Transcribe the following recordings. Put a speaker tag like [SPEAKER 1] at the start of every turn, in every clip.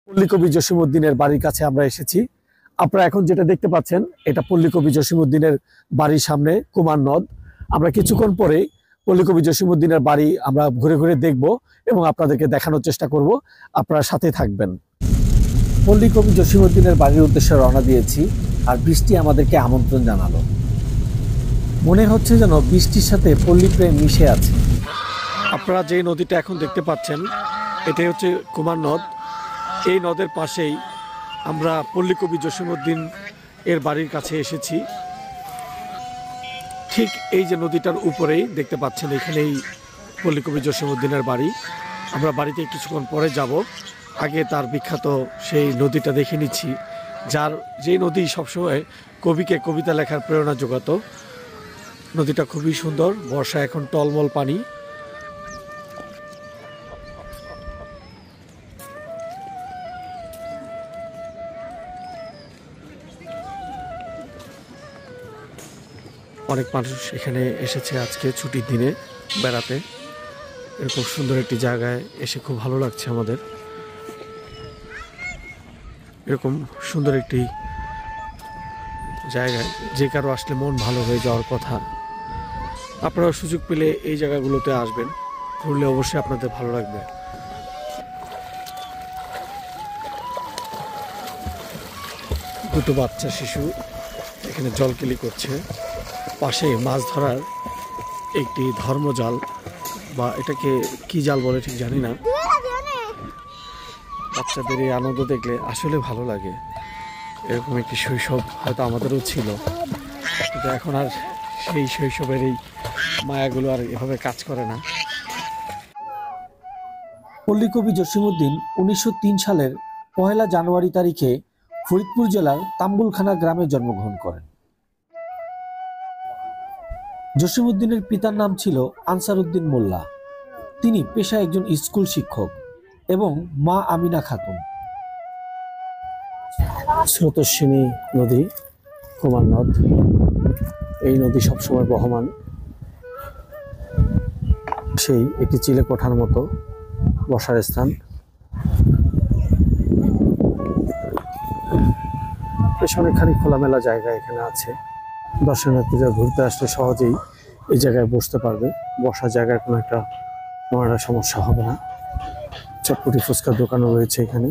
[SPEAKER 1] পল্লী কবি জসিমউদ্দিনের বাড়ির কাছে আমরা এসেছি। আপনারা এখন যেটা দেখতে পাচ্ছেন এটা পল্লী কবি জসিমউদ্দিনের বাড়ির সামনে কুমার নদ। আমরা কিছুক্ষণ পরেই পল্লী কবি জসিমউদ্দিনের বাড়ি আমরা ঘুরে ঘুরে দেখব এবং আপনাদেরকে দেখানোর চেষ্টা করব। আপনারা সাথে থাকবেন। পল্লী কবি জসিমউদ্দিনের বাড়ির উদ্দেশ্যে রওনা দিয়েছি, আর বৃষ্টি আমাদেরকে আমন্ত্রণ জানালো। মনে হচ্ছে যেন বৃষ্টির সাথে পল্লী প্রেম মিশে আছে। আপনারা যে নদীটা এখন দেখতে পাচ্ছেন এটাই হচ্ছে কুমার নদ। এই নদের পাশেই আমরা পল্লী কবি জসিমউদ্দিন এর বাড়ির কাছে এসেছি। ঠিক এই যে নদীটার উপরেই দেখতে পাচ্ছেন এখানেই পল্লী কবি জসিমউদ্দিনের বাড়ি। আমরা বাড়িতে কিছুক্ষণ পরে যাব, আগে তার বিখ্যাত সেই নদীটা দেখে নিচ্ছি, যে নদী সবসময় কবিকে কবিতা লেখার প্রেরণা যোগাতো। নদীটা খুবই সুন্দর, বর্ষায় এখন টলমল পানি। অনেক মানুষ এখানে এসেছে আজকে ছুটির দিনে বেড়াতে। এরকম সুন্দর একটি জায়গায় এসে খুব ভালো লাগছে আমাদের। এরকম সুন্দর একটি জায়গায় যে কারো আসলে মন ভালো হয়ে যাওয়ার কথা। আপনারা সুযোগ পেলে এই জায়গাগুলোতে আসবেন, ঘুরলে অবশ্যই আপনাদের ভালো লাগবে। দুটো বাচ্চা শিশু এখানে জলকেলি করছে। পাশে মাছ ধরার একটি ধর্মজাল, বা এটাকে কি জাল বলে ঠিক জানি না। বাচ্চাদের এই আনন্দ দেখলে আসলে ভালো লাগে। এরকম একটি শৈশব হয়তো আমাদেরও ছিল, কিন্তু এখন আর সেই শৈশবের এই মায়াগুলো আর এভাবে কাজ করে না। পল্লী কবি জসিমউদ্দিন 1903 সালের 1 জানুয়ারি তারিখে ফরিদপুর জেলার তাম্বুলখানা গ্রামে জন্মগ্রহণ করেন। জসিমউদ্দিনের পিতার নাম ছিল আনসার উদ্দিন মোল্লা। তিনি পেশায় একজন স্কুল শিক্ষক এবং মা আমিনা খাতুন। স্রোতস্বিনী নদী কুমার নদ, এই নদী সবসময় বহমান। সেই একটি চিলে কোঠার মতো বসার স্থান। বেশ অনেকখানি খোলামেলা জায়গা এখানে আছে। দর্শনার্থীরা ঘুরতে আসলে সহজেই এই জায়গায় বসতে পারবে। বসার জায়গায় কোনো একটা সমস্যা হবে না। চটপটি ফুচকার দোকানও রয়েছে এখানে।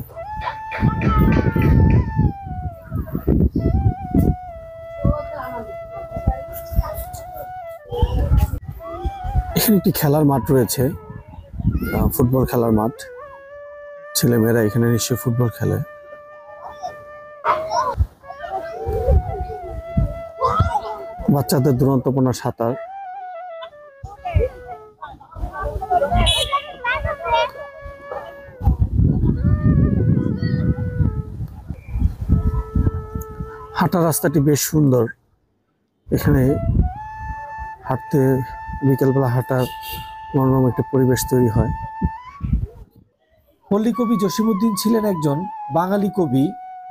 [SPEAKER 1] এখানে একটি খেলার মাঠ রয়েছে, ফুটবল খেলার মাঠ। ছেলেমেয়েরা এখানে নিশ্চয়ই ফুটবল খেলে। বাচ্চাদের দুরন্তপনা সাঁতার। হাঁটা রাস্তাটি বেশ সুন্দর। এখানে হাঁটতে, বিকেলবেলা হাঁটার মনোরম একটা পরিবেশ তৈরি হয়। পল্লী কবি জসিমউদ্দিন ছিলেন একজন বাঙালি কবি,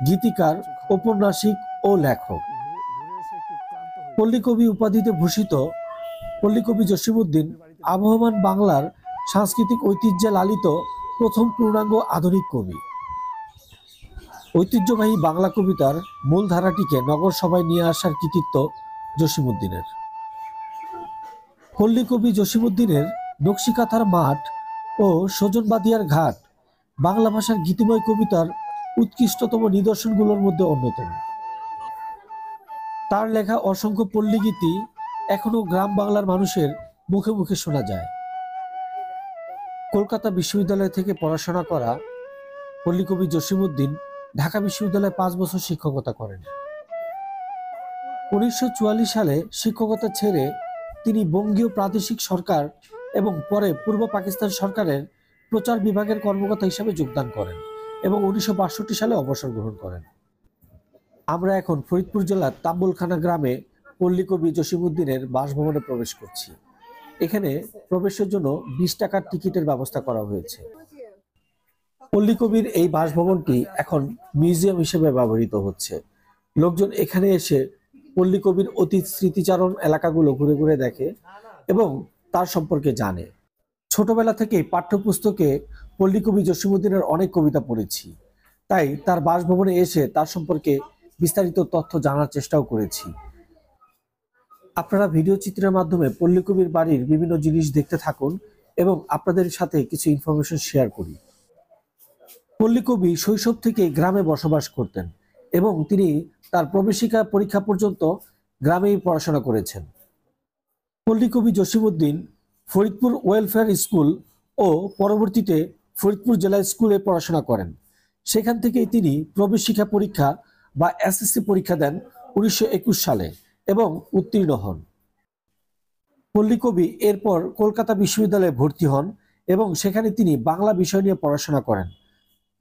[SPEAKER 1] গীতিকার, ঔপন্যাসিক ও লেখক। পল্লী কবি উপাধিতে ভূষিত পল্লী কবি জসিমউদ্দিন আবহমান বাংলার সাংস্কৃতিক ঐতিহ্যে লালিত প্রথম পূর্ণাঙ্গ আধুনিক কবি। ঐতিহ্যবাহী বাংলা কবিতার মূল ধারাটিকে নগর সভায় নিয়ে আসার কৃতিত্ব জসিমউদ্দিনের। পল্লী কবি জসিমউদ্দিনের নকশিকাঁথার মাঠ ও সজনবাদিয়ার ঘাট বাংলা ভাষার গীতিময় কবিতার উৎকৃষ্টতম নিদর্শনগুলোর মধ্যে অন্যতম। তার লেখা অসংখ্য পল্লীগীতি এখনো গ্রাম বাংলার মানুষের মুখে মুখে শোনা যায়। কলকাতা বিশ্ববিদ্যালয় থেকে পড়াশোনা করা পল্লী কবি জসিমউদ্দিন ঢাকা বিশ্ববিদ্যালয়ে 5 বছর শিক্ষকতা করেন। 1944 সালে শিক্ষকতা ছেড়ে তিনি বঙ্গীয় প্রাদেশিক সরকার এবং পরে পূর্ব পাকিস্তান সরকারের প্রচার বিভাগের কর্মকর্তা হিসেবে যোগদান করেন এবং 1962 সালে অবসর গ্রহণ করেন। আমরা এখন ফরিদপুর জেলার তাম্বুলখানা গ্রামে পল্লী কবি জসিমউদ্দিনের বাসভবনে প্রবেশ করছি। এখানে প্রবেশের জন্য 20 টাকার টিকিটের ব্যবস্থা করা হয়েছে। পল্লী কবির এই বাসভবনটি এখন মিউজিয়াম হিসেবে ব্যবহৃত হচ্ছে। লোকজন এখানে এসে পল্লী কবির অতীত স্মৃতিচারণ এলাকাগুলো ঘুরে ঘুরে দেখে এবং তার সম্পর্কে জানে। ছোটবেলা থেকেই পাঠ্যপুস্তকে পল্লী কবি জসিমউদ্দিনের অনেক কবিতা পড়েছি। তাই তার বাসভবনে এসে তার সম্পর্কে বিস্তারিত তথ্য জানার চেষ্টাও করেছি। আপনারা ভিডিও চিত্রের মাধ্যমে পল্লী কবির বাড়ির বিভিন্ন জিনিস দেখতে থাকুন এবং আপনাদের সাথে কিছু ইনফরমেশন শেয়ার করি। পল্লী কবি শৈশব থেকে গ্রামে বসবাস করতেন এবং তিনি তার প্রবেশিকা পরীক্ষা পর্যন্ত গ্রামেই পড়াশোনা করেছেন। পল্লী কবি জসিমউদ্দিন ফরিদপুর ওয়েলফেয়ার স্কুল ও পরবর্তীতে ফরিদপুর জেলা স্কুলে পড়াশোনা করেন। সেখান থেকেই তিনি প্রবেশিকা পরীক্ষা বা এসএসসি পরীক্ষা দেন 1921 সালে এবং উত্তীর্ণ হন। পল্লী কবি এরপর কলকাতা বিশ্ববিদ্যালয়ে ভর্তি হন এবং সেখানে তিনি বাংলা বিষয় নিয়ে পড়াশোনা করেন।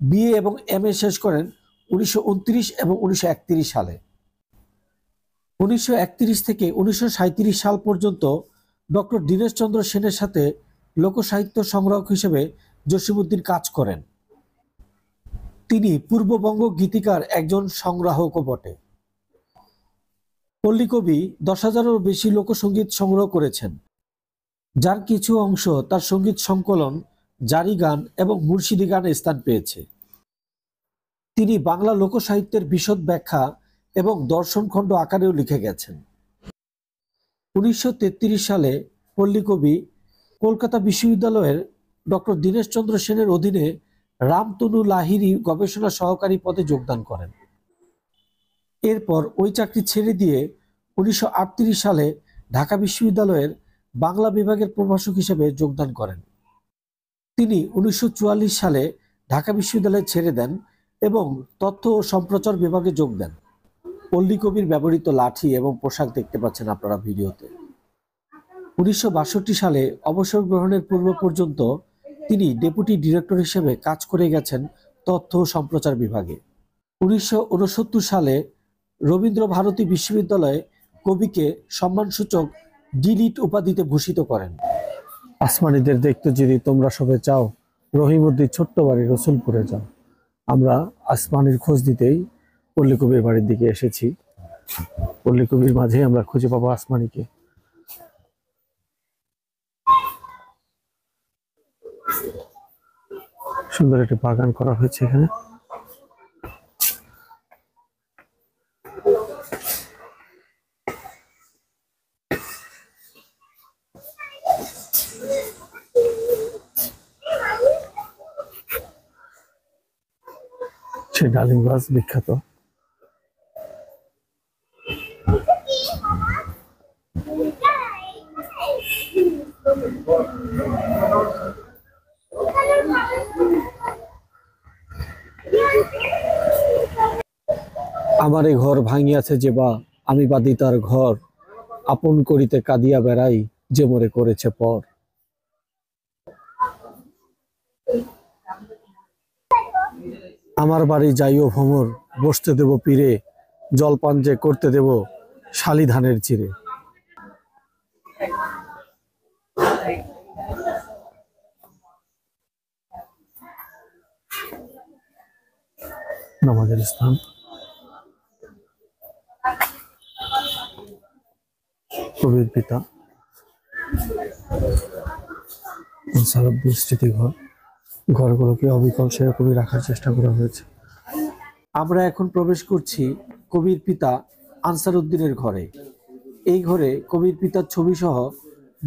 [SPEAKER 1] বিএ এবং এমএ শেষ করেন 1929 এবং 1931 সালে। 1931 থেকে 1937 সাল পর্যন্ত ডক্টর দীনেশচন্দ্র সেনের সাথে লোকসাহিত্য সংগ্রাহক হিসেবে জসিমউদ্দিন কাজ করেন। তিনি পূর্ববঙ্গ গীতিকার একজন সংগ্রাহকও বটে। পল্লী কবি 10,000-এরও বেশি লোকসঙ্গীত সংগ্রহ করেছেন, যার কিছু অংশ তার সঙ্গীত সংকলন, জারি গান এবং মুর্শিদি গানে স্থান পেয়েছে। তিনি বাংলা লোকসাহিত্যের বিশদ ব্যাখ্যা এবং দর্শনখণ্ড আকারেও লিখে গেছেন। 1933 সালে পল্লী কবি কলকাতা বিশ্ববিদ্যালয়ের ডক্টর দীনেশচন্দ্র সেনের অধীনে রামতনু লাহিড়ী গবেষণা সহকারী পদে যোগদান করেন। এরপর ওই চাকরি ছেড়ে দিয়ে 1938 সালে ঢাকা বিশ্ববিদ্যালয়ের বাংলা বিভাগের প্রভাষক হিসেবে যোগদান করেন। তিনি 1944 সালে ঢাকা বিশ্ববিদ্যালয় ছেড়ে দেন এবং তথ্য ও সম্প্রচার বিভাগে যোগ দেন। পল্লী কবির ব্যবহৃত লাঠি এবং পোশাক দেখতে পাচ্ছেন আপনারা ভিডিওতে। 1962 সালে অবসর গ্রহণের পূর্ব পর্যন্ত তিনি ডেপুটি ডিরেক্টর হিসেবে কাজ করে গেছেন তথ্য ও সম্প্রচার বিভাগে। 1969 সালে রবীন্দ্র ভারতী বিশ্ববিদ্যালয়ে কবিকে সম্মানসূচক ডিলিট উপাধিতে ভূষিত করেন। আসমানিদের দেখতে যদি তোমরা সবে চাও, রহিমউদ্দিন ছোট্ট বাড়ি রসুলপুরে যাও। আমরা আসমানির খোঁজ দিতেই পল্লী কবির বাড়ির দিকে এসেছি। পল্লী কবির মাঝে আমরা খুঁজে পাবো আসমানিকে। সুন্দর একটি বাগান করা হয়েছে এখানে। সে ডালিম গাছ বিখ্যাত। আমার এই ঘর ভাঙিয়াছে যে বা, আমি বাদি তার ঘর, আপন করিতে কাঁদিয়া বেড়াই, যে মোরে করেছে পর। আমার বাড়ি যাইও ভ্রমর, বসতে দেব পীরে, জলপান যে করতে দেব শালি ধানের চিরে। নামাজের স্থান। কবির পিতা আনসারউদ্দিন স্মৃতি ঘর। ঘরগুলোকে অবিকল সেরকমই রাখার চেষ্টা করা হয়েছে। আমরা এখন প্রবেশ করছি কবির পিতা আনসারউদ্দিনের ঘরে। এই ঘরে কবির পিতার ছবি সহ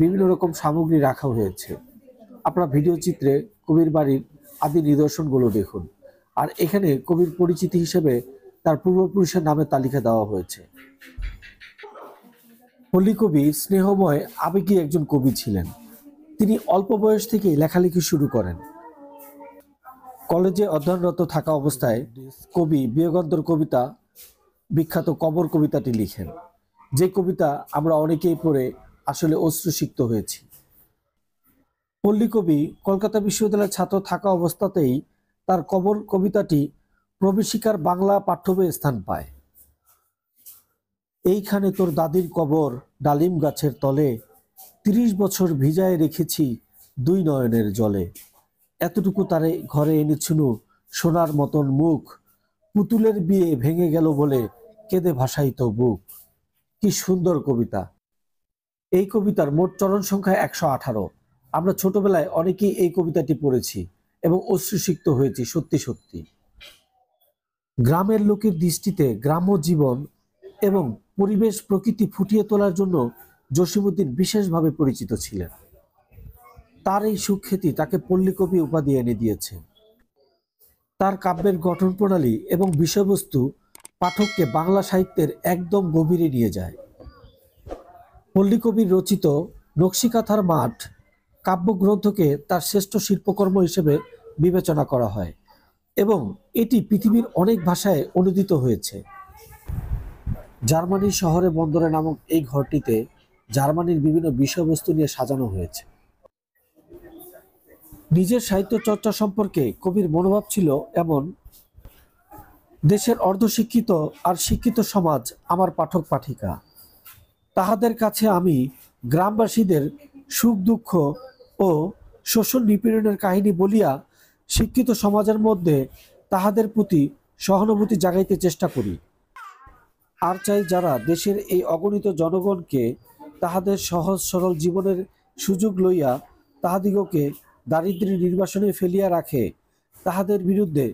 [SPEAKER 1] বিভিন্ন রকম সামগ্রী রাখা হয়েছে। আপনারা ভিডিও চিত্রে কবির বাড়ির আদি নিদর্শনগুলো দেখুন। আর এখানে কবির পরিচিতি হিসেবে তার পূর্বপুরুষের নামে তালিকা দেওয়া হয়েছে। পল্লী কবি স্নেহময় আবেগী একজন কবি ছিলেন। তিনি অল্প বয়স থেকেই লেখালেখি শুরু করেন। কলেজে অধ্যয়নরত থাকা অবস্থায় কবি বিয়োগান্তর কবিতা, বিখ্যাত কবর কবিতাটি লিখেন, যে কবিতা আমরা অনেকেই পড়ে আসলে অশ্রুসিক্ত হয়েছি। পল্লী কবি কলকাতা বিশ্ববিদ্যালয়ের ছাত্র থাকা অবস্থাতেই তার কবর কবিতাটি প্রবেশিকার বাংলা পাঠ্য বইয়ে স্থান পায়। এইখানে তোর দাদির কবর ডালিম গাছের তলে, 30 বছর ভিজায় রেখেছি দুই নয়নের জলে। এতটুকু তারে ঘরে এনেছিনু সোনার মতন মুখ, পুতুলের বিয়ে ভেঙে গেল বলে কেঁদে ভাসাইত বুক। কি সুন্দর কবিতা! এই কবিতার মোট চরণ সংখ্যা 118। আমরা ছোটবেলায় অনেকেই এই কবিতাটি পড়েছি এবং অশ্রুসিক্ত হয়েছি সত্যি সত্যি। গ্রামের লোকের দৃষ্টিতে গ্রাম্য জীবন এবং পরিবেশ প্রকৃতি ফুটিয়ে তোলার জন্য জসীমউদ্দীন বিশেষভাবে পরিচিত ছিলেন। তার এই সুখ্যাতি তাকে পল্লীকবি উপাধি এনে দিয়েছে। তার কাব্যের গঠন প্রণালী এবং বিষয়বস্তু পাঠককে বাংলা সাহিত্যের একদম গভীরে নিয়ে যায়। পল্লীকবির রচিত নকশিকাঁথার মাঠ কাব্যগ্রন্থকে তার শ্রেষ্ঠ শিল্পকর্ম হিসেবে বিবেচনা করা হয় এবং এটি পৃথিবীর অনেক ভাষায় অনুদিত হয়েছে। জার্মানির শহরে বন্দরে নামক এই ঘরটিতে জার্মানির বিভিন্ন বিষয়বস্তু নিয়ে সাজানো হয়েছে। নিজের সাহিত্য চর্চা সম্পর্কে কবির মনোভাব ছিল এমন, দেশের অর্ধশিক্ষিত আর শিক্ষিত সমাজ আমার পাঠক পাঠিকা, তাহাদের কাছে আমি গ্রামবাসীদের সুখ দুঃখ ও শোষণ নিপীড়নের কাহিনী বলিয়া শিক্ষিত সমাজের মধ্যে তাহাদের প্রতি সহানুভূতি জাগাইতে চেষ্টা করি। আর চাই যারা দেশের এই অগণিত জনগণকে তাহাদের সহজ সরল জীবনের সুযোগ লইয়া তাহাদিগকে দারিদ্র্যের নির্বাসনে ফেলিয়া রাখে, তাহাদের বিরুদ্ধে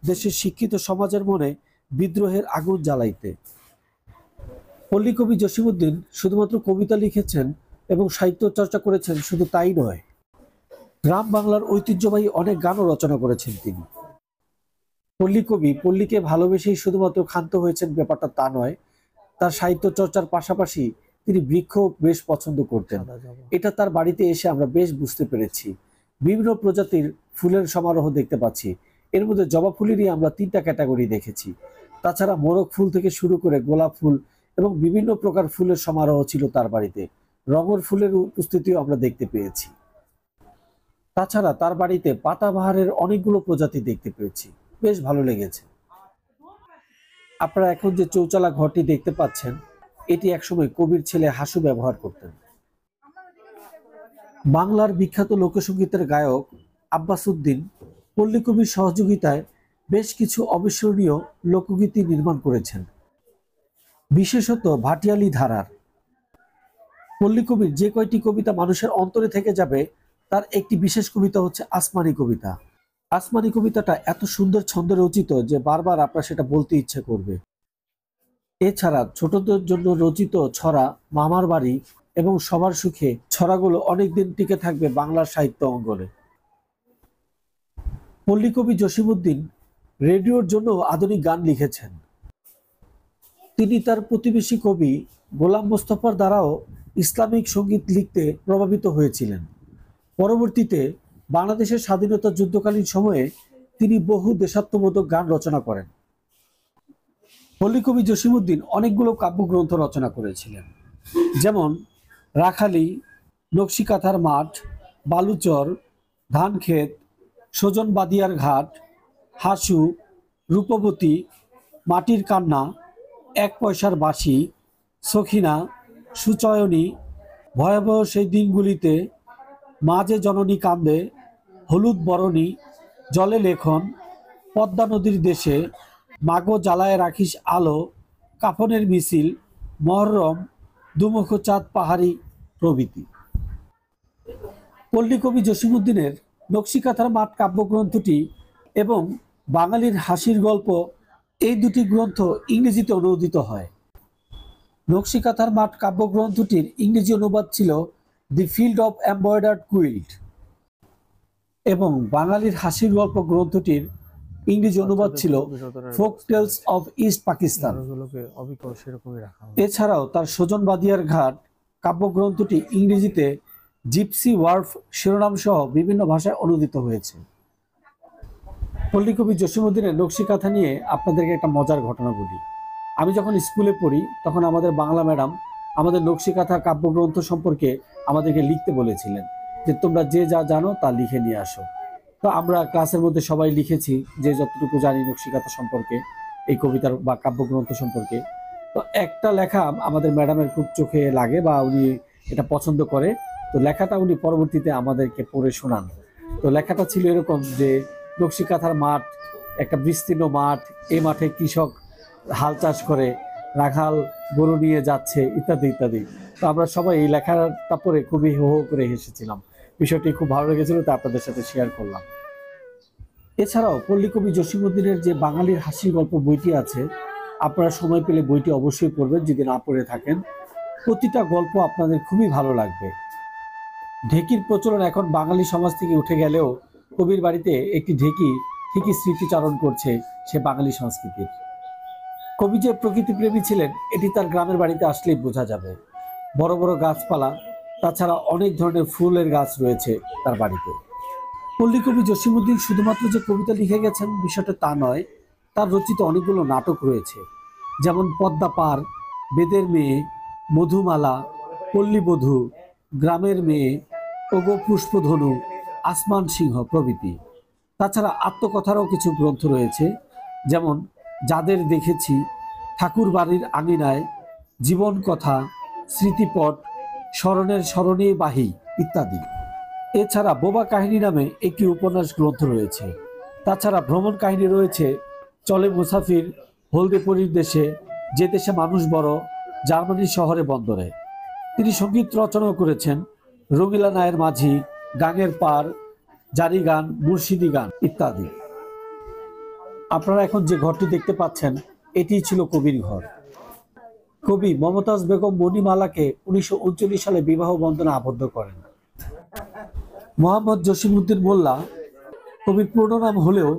[SPEAKER 1] দেশের শিক্ষিত সমাজের মনে বিদ্রোহের আগুন জ্বালাইতে। পল্লীকবি জসীমউদ্দীন শুধুমাত্র কবিতা লিখেছেন এবং সাহিত্য চর্চা করেছেন শুধু তাই নয়, গ্রাম বাংলার ঐতিহ্যবাহী অনেক গানও রচনা করেছেন তিনি। পল্লীকবি পল্লীকে ভালোবেসেই শুধুমাত্র ক্ষান্ত হয়েছেন ব্যাপারটা তা নয়, তার সাহিত্য চর্চার পাশাপাশি তিনি বৃক্ষ বেশ পছন্দ করতেন। এটা তার বাড়িতে এসে আমরা বেশ বুঝতে পেরেছি। বিভিন্ন প্রজাতির ফুলের সমারোহ দেখতে পাচ্ছি। এর মধ্যে জবা ফুলেরই আমরা 3টা ক্যাটাগরি দেখেছি। তাছাড়া মোরগ ফুল থেকে শুরু করে গোলাপ ফুল এবং বিভিন্ন প্রকার ফুলের সমারোহ ছিল তার বাড়িতে। রঙের ফুলের উপস্থিতিও আমরা দেখতে পেয়েছি। তাছাড়া তার বাড়িতে পাতাবাহারের অনেকগুলো প্রজাতি দেখতে পেয়েছি, বেশ ভালো লেগেছে। আপনারা এখন যে চৌচালা ঘরটি দেখতে পাচ্ছেন, এটি একসময় কবির ছেলে হাসু ব্যবহার করতেন। বাংলার বিখ্যাত লোকসঙ্গীতের গায়ক আব্বাস উদ্দিন পল্লীকবির সহযোগিতায় বেশ কিছু অবিস্মরণীয় লোকগীতি নির্মাণ করেছেন, বিশেষত ভাটিয়ালি ধারার। পল্লীকবির যে কয়টি কবিতা মানুষের অন্তরে থেকে যাবে তার একটি বিশেষ কবিতা হচ্ছে আসমানি কবিতা। আসমানি কবিতাটা এত সুন্দর ছন্দে রচিত যে বারবার আপনার সেটা বলতে ইচ্ছে করবে। এছাড়া ছোটদের জন্য রচিত ছড়া মামার বাড়ি এবং সবার সুখে ছড়াগুলো অনেকদিন টিকে থাকবে বাংলার সাহিত্য অঙ্গনে। পল্লীকবি জসীমউদ্দীন রেডিওর জন্য আধুনিক গান লিখেছেন। তিনি তার প্রতিবেশী কবি গোলাম মোস্তফার দ্বারাও ইসলামিক সঙ্গীত লিখতে প্রভাবিত হয়েছিলেন। পরবর্তীতে বাংলাদেশের স্বাধীনতা যুদ্ধকালীন সময়ে তিনি বহু দেশাত্মবোধক গান রচনা করেন। পল্লীকবি জসীমউদ্দীন অনেকগুলো কাব্যগ্রন্থ রচনা করেছিলেন, যেমন রাখালি, নকশিকাঁথার মাঠ, বালুচর, ধানক্ষেত, সজন বাদিয়ার ঘাট, হাসু, রূপবতী, মাটির কান্না, এক পয়সার বাঁশি, সখিনা, সুচয়নী, ভয়াবহ সেই দিনগুলিতে, মাঝে জননী কান্দে, হলুদ বরণী, জলে লেখন, পদ্মা নদীর দেশে, মাগো জ্বালায় রাখিস আলো, কাফনের মিছিল, মহরম, দুমুখ চাঁদ পাহাড়ি প্রভৃতি। পল্লীকবি জসীমউদ্দীনের নকশিকাঁথার মাঠ কাব্যগ্রন্থটি এবং বাঙালির হাসির গল্প, এই দুটি গ্রন্থ ইংরেজিতে অনুদিত হয়। নকশিকাঁথার মাঠ কাব্যগ্রন্থটির ইংরেজি অনুবাদ ছিল the field of embroidered quilt এবং বাঙালির হাসির গল্প গ্রন্থটির ইংরেজি অনুবাদ ছিল folk tales of East Pakistan. এছাড়াও তার সজন বাদিয়ার ঘাট কাব্যগ্রন্থটি ইংরেজিতে জিপসি ওয়ার্ফ শিরোনাম সহ বিভিন্ন ভাষায় অনুদিত হয়েছে। পল্লীকবি জসীমউদ্দীনের নকশিকাঁথা নিয়ে আপনাদেরকে একটা মজার ঘটনা বলি। আমি যখন স্কুলে পড়ি তখন আমাদের বাংলা ম্যাডাম আমাদের নকশিকাঁথা কাব্যগ্রন্থ সম্পর্কে আমাদেরকে লিখতে বলেছিলেন যে তোমরা যে যা জানো তা লিখে নিয়ে আসো। তো আমরা ক্লাসের মধ্যে সবাই লিখেছি যে যতটুকু জানি নকশিকাঁথা সম্পর্কে, এই কবিতার বা কাব্যগ্রন্থ সম্পর্কে। তো একটা লেখা আমাদের ম্যাডামের খুব চোখে লাগে বা উনি এটা পছন্দ করে, তো লেখাটা উনি পরবর্তীতে আমাদেরকে পড়ে শোনান। তো লেখাটা ছিল এরকম যে নকশিকাঁথার মাঠ একটা বিস্তীর্ণ মাঠ, এই মাঠে কৃষক হাল চাষ করে, রাখাল গরু নিয়ে যাচ্ছে, ইত্যাদি ইত্যাদি। তো আমরা সবাই এই লেখাটা পড়ে খুবই হো হো করে হেসেছিলাম। বিষয়টি খুব ভালো লেগেছিল, তা আপনাদের সাথে শেয়ার করলাম। এছাড়াও পল্লীকবি জসীমউদ্দীনের যে বাঙালির হাসির গল্প বইটি আছে, আপনারা সময় পেলে বইটি অবশ্যই পড়বেন। যদি না পড়ে থাকেন, প্রতিটা গল্প আপনাদের খুবই ভালো লাগবে। ঢেকির প্রচলন এখন বাঙালি সমাজ থেকে উঠে গেলেও কবির বাড়িতে একটি ঢেকি ঠিকই স্মৃতিচারণ করছে সে বাঙালি সংস্কৃতির। কবি যে প্রকৃতি প্রেমী ছিলেন এটি তার গ্রামের বাড়িতে আসলেই বোঝা যাবে। বড় বড় গাছপালা, তাছাড়া অনেক ধরনের ফুলের গাছ রয়েছে তার বাড়িতে। পল্লীকবি জসীমউদ্দীন শুধুমাত্র যে কবিতা লিখে গেছেন বিষয়টা তা নয়, তার রচিত অনেকগুলো নাটক রয়েছে, যেমন পদ্মা পার, বেদের মেয়ে, মধুমালা, পল্লীবধূ, গ্রামের মেয়ে, ওগো পুষ্পধনু, আসমান সিংহ প্রভৃতি। তাছাড়া আত্মকথারও কিছু গ্রন্থ রয়েছে, যেমন যাদের দেখেছি, ঠাকুর বাড়ির আঙিনায়, জীবন কথা, স্মৃতিপট, স্মরণের স্মরণীয় বাহি ইত্যাদি। এছাড়া বোবা কাহিনী নামে একটি উপন্যাস গ্রন্থ রয়েছে। তাছাড়া ভ্রমণ কাহিনী রয়েছে, চলে মুসাফির, হলদেপরির দেশে, যে দেশে মানুষ বড়, জার্মানির শহরে বন্দরে। তিনি সঙ্গীত রচনাও করেছেন, রঙিলা নায়ের মাঝি, গাঙের পার, জারি গান, মুর্শিদি গান ইত্যাদি। আপনারা এখন যে ঘরটি দেখতে পাচ্ছেন এটি ছিল কবির ঘর। কবি মমতাজ বেগম মণিমালাকে 1939 সালে বিবাহ বন্ধনে আবদ্ধ করেন। মোহাম্মদ জসীমউদ্দীন মোল্লা কবির পূর্ণ নাম হলেও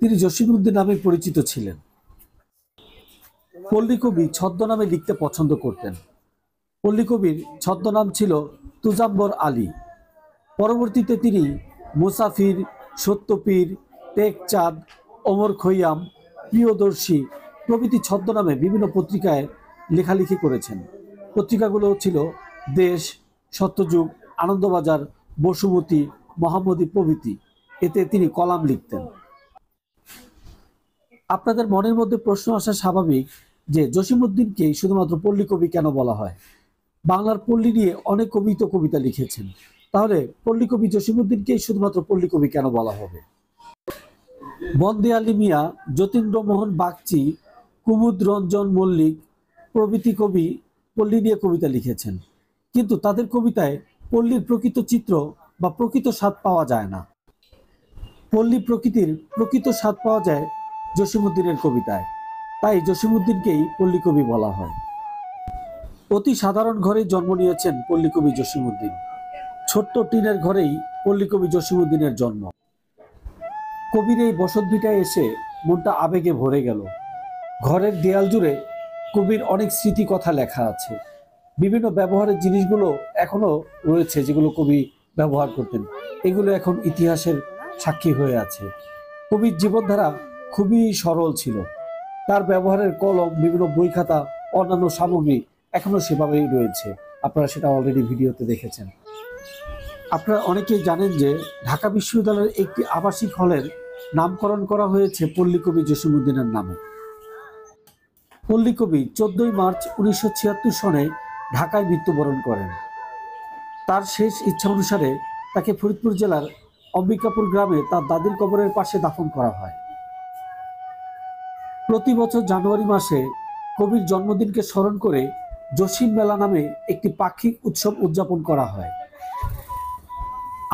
[SPEAKER 1] তিনি জসীমউদ্দীন নামে পরিচিত ছিলেন। পল্লীকবি ছদ্মনামে লিখতে পছন্দ করতেন। পল্লীকবির ছদ্মনাম ছিল তুজাম্বর আলী। পরবর্তীতে তিনি মুসাফির, সত্যপীর, টেকচাঁদ, ওমর খৈয়াম, প্রিয়দর্শী প্রভৃতি ছদ্মনামে বিভিন্ন পত্রিকায় লেখালেখি করেছেন। পত্রিকাগুলো ছিল দেশ, সত্যযুগ, আনন্দবাজার, বসুমতী, মোহাম্মদী প্রভৃতি। এতে তিনি কলাম লিখতেন। আপনাদের মনের মধ্যে প্রশ্ন আসা স্বাভাবিক যে জসীমউদ্দীনকে শুধুমাত্র পল্লীকবি কেন বলা হয়? বাংলার পল্লী নিয়ে অনেক কবি তো কবিতা লিখেছেন, তাহলে পল্লীকবি জসীমউদ্দীনকে শুধুমাত্র পল্লীকবি কেন বলা হবে? বন্দে আলী মিয়া, যতীন্দ্রমোহন বাগচি, কুমুদ রঞ্জন মল্লিক প্রভৃতি কবি পল্লী নিয়ে কবিতা লিখেছেন, কিন্তু তাদের কবিতায় পল্লীর প্রকৃত চিত্র বা প্রকৃত স্বাদ পাওয়া যায় না। পল্লী প্রকৃতির প্রকৃত স্বাদ পাওয়া যায় জসীমউদ্দীনের কবিতায়, তাই জসীমউদ্দীনকেই পল্লীকবি বলা হয়। অতি সাধারণ ঘরেই জন্ম নিয়েছেন পল্লীকবি জসীমউদ্দীন। ছোট্ট টিনের ঘরেই পল্লীকবি জসীমউদ্দীনের জন্ম। কবির এই বসতভিটায় এসে মনটা আবেগে ভরে গেল। ঘরের দেয়াল জুড়ে কবির অনেক স্মৃতি কথা লেখা আছে। বিভিন্ন ব্যবহারের জিনিসগুলো এখনো রয়েছে যেগুলো কবি ব্যবহার করতেন, এগুলো এখন ইতিহাসের সাক্ষী হয়ে আছে। কবির জীবনধারা খুবই সরল ছিল। তার ব্যবহারের কলম, বিভিন্ন বই খাতা, অন্যান্য সামগ্রী এখনো সেভাবেই রয়েছে। আপনারা সেটা অলরেডি ভিডিওতে দেখেছেন। আপনারা অনেকেই জানেন যে ঢাকা বিশ্ববিদ্যালয়ের একটি আবাসিক হলের নামকরণ করা হয়েছে পল্লীকবি জসীমউদ্দীনের নামে। পল্লীকবি 14 মার্চ 1976 সনে ঢাকায় মৃত্যুবরণ করেন। তার শেষ ইচ্ছা অনুসারে তাকে ফরিদপুর জেলার অম্বিকাপুর গ্রামে তার দাদির কবরের পাশে দাফন করা হয়। প্রতি বছর জানুয়ারি মাসে কবির জন্মদিনকে স্মরণ করে জসীম মেলা নামে একটি পাক্ষিক উৎসব উদযাপন করা হয়।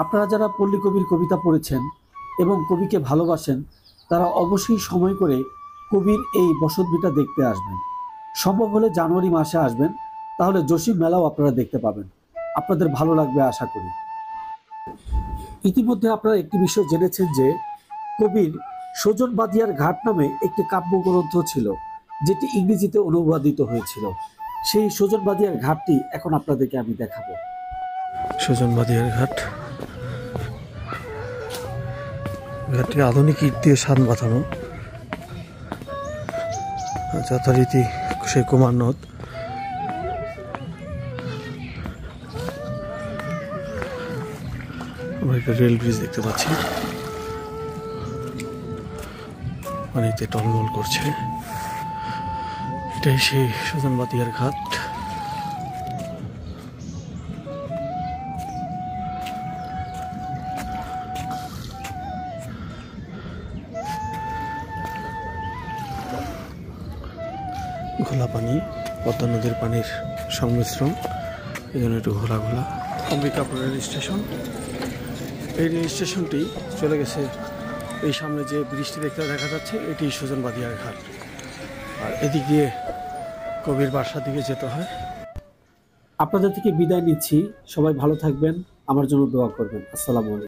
[SPEAKER 1] আপনারা যারা পল্লীকবির কবিতা পড়েছেন এবং কবিকে ভালোবাসেন, তারা অবশ্যই সময় করে কবির এই বসতভিটা দেখতে আসবেন। সম্ভব হলে জানুয়ারি মাসে আসবেন, তাহলে জসীম মেলাও আপনারা দেখতে পাবেন। আপনাদের ভালো লাগবে আশা করি। ইতিমধ্যে আপনারা একটি বিষয় জেনেছেন যে কবির সজন বাদিয়ার ঘাট নামে একটি কাব্যগ্রন্থ ছিল, যেটি ইংরেজিতে অনুবাদিত হয়েছিল। সেই সজন বাদিয়ার ঘাটটি এখন আপনাদেরকে আমি দেখাবো।
[SPEAKER 2] সজন বাদিয়ার ঘাট, ঘাটটি আধুনিক ইট দিয়ে সান বাঁধানো, যথারীতি সেই কুমার নদ। আমরা একটা রেল ব্রিজ দেখতে পাচ্ছি, পানিতে টলমল করছে। এটাই সেই সজন বাদিয়ার ঘাট। ঘোলা পানি, পদ্মা নদীর পানির সংমিশ্রণ, এই জন্য একটু ঘোলা ঘোলা। অম্বিকাপুর রেল স্টেশন, এই রেল স্টেশনটি চলে গেছে এই সামনে যে ব্রিজটি দেখতে দেখা যাচ্ছে এটি সুজন বাদিয়ার ঘাট। আর এদিক দিয়ে কবির বাসার দিকে যেতে হয়।
[SPEAKER 1] আপনাদের থেকে বিদায় নিচ্ছি। সবাই ভালো থাকবেন, আমার জন্য দোয়া করবেন। আসসালামু আলাইকুম।